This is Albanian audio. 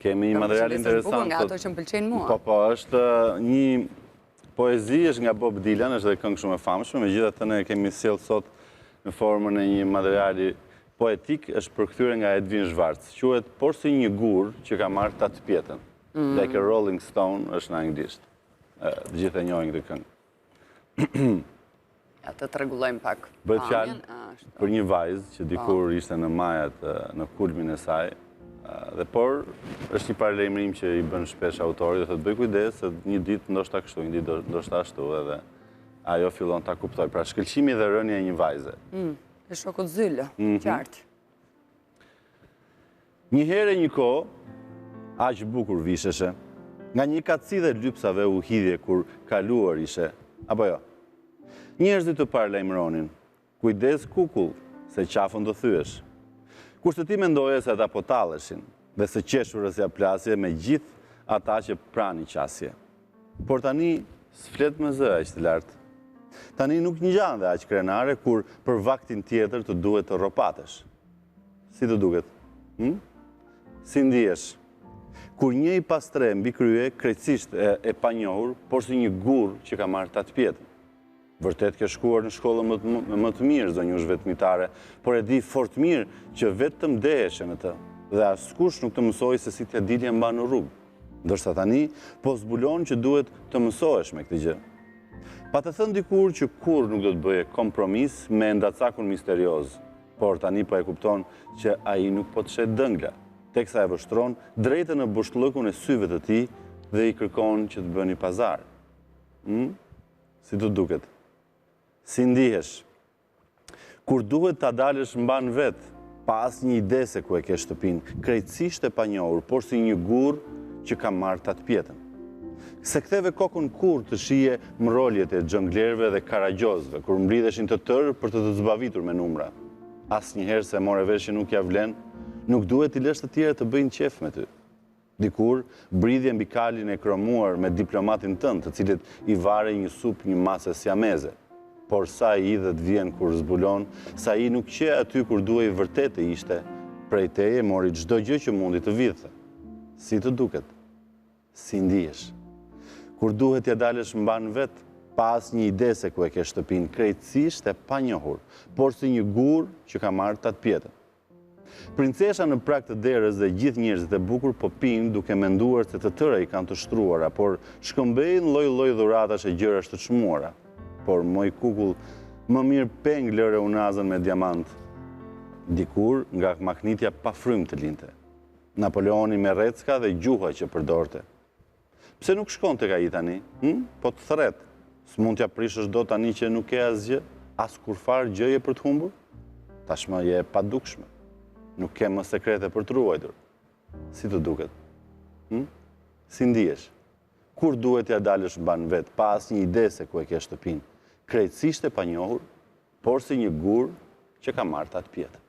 Kemi një material interesant. Nga ato që më pëlqejnë mua. Po, është një poezi, është nga Bob Dylan, është dhe këngë shumë e famshme, megjithatë ne kemi sjellë sot në formën e një materiali poetik, është përkthyer nga Edwin Schwartz. Quhet Por si një gur që ka marrë tatë pjetën. Like a Rolling Stone është në anglisht. Të gjithë e njohin këtë këngë. Ja, të tregulojmë pak. Bëhet fjalë për një vajzë që dikur ishte në majat, në kulmin e saj, dhe por është një paralajmërim që i bën shpesh autori, dhe thotë bëj kujdes se një ditë ndoshta kështu, një ditë ndoshta ashtu, edhe ajo fillon ta kuptoj. Pra shkëlqimi dhe rënia e një vajze. E shokut Zyllë, qartë. Një herë një kohë, aq bukur visheshe, nga një kaci dhe lypsave u hidhje kur kaluar ishe, apo jo? Njerëzit të paralajmëronin, kujdes kukull, se qafën do thyesh. Kurse ti mendoje se ata po talleshin, dhe se qeshurës ja plasje me gjithë ata që prani qasje. Por tani s'flet me zë aq të lartë. Tani nuk ngjan dhe aq krenare kur për vaktin tjetër të duhet të ropatesh. Si të duket? Si ndihesh? Kur një i pastre mbi krye krejtësisht e panjohur, por si një gur që ka marrë tatë pjetën. Vërtet ke shkuar në shkollën më të mirë, zonjush vetmitare, por e di fort mirë që vetëm deheshe në të, dhe askush nuk të mësoj se si t'ja dilje mba në rrugë. Ndërsa tani, po zbulon që duhet të mësohesh me këtë gjë. Pa të thënë dikur që kur nuk do të bëje kompromis me ndacakun misterioz, por tani po e kupton që ai nuk po të shet dëngla, teksa e vështron drejtë në bushllëkun e syve të tij dhe i kërkon që të bëni pazar. Si të duket? Si ndihesh? Kur duhet ta dalësh mban vet, pa asnjë ide se ku e ke shtëpinë, krejtësisht e panjohur, por si një gur që ka marrë tatë pjetën. Se ktheve kokën kur të shije mroljet e xhonglerëve dhe karagjozëve, kur mblidheshin të tërë për të zbavitur me numra. Asnjëherë se more vesh që nuk ja vlen, nuk duhet t'i lësh të tjerë të bëjnë qef me ty. Dikur, bridhje mbi kalin e kromuar me diplomatin tënd, të cilit i vare një sup një mase siameze. Por sa i dhe të vjen kur zbulon, sa i nuk qe aty kur duhej vërtet të ishte, prej teje mori çdo gjë që mundi të vidhte. Si të duket? Si ndihesh? Kur duhet t'ja dalësh mban vet, pa asnjë ide se ku e ke shtëpinë, krejtësisht e panjohur, por si një gur që ka marrë tatë pjetën. Princesha në prag të derës dhe gjithë njerëzit e bukur po pinë duke menduar se të tëra i kanë të shtruara, por shkëmbejnë lloj-lloj dhuratash e gjërash të çmuara. Por moj kukull, më mirë peng lëre unazën me diamant. Dikur nga maknitja pa frym të linte. Napoleoni me recka dhe gjuha që përdorte. Pse nuk shkon tek ai tani? Po të thret. S'mund t'ja prishësh dot tani që nuk ke asgjë, as kurfar gjëje për të humbur? Tashmë je e padukshme. Nuk ke më sekrete për të ruajtur. Si të duket? Si ndihesh? Kur duhet t'ja dalësh mban vet, pa asnjë ide se ku e ke shtëpinë, krejtësisht e panjohur, por si një gur që ka marrë tatë pjetën.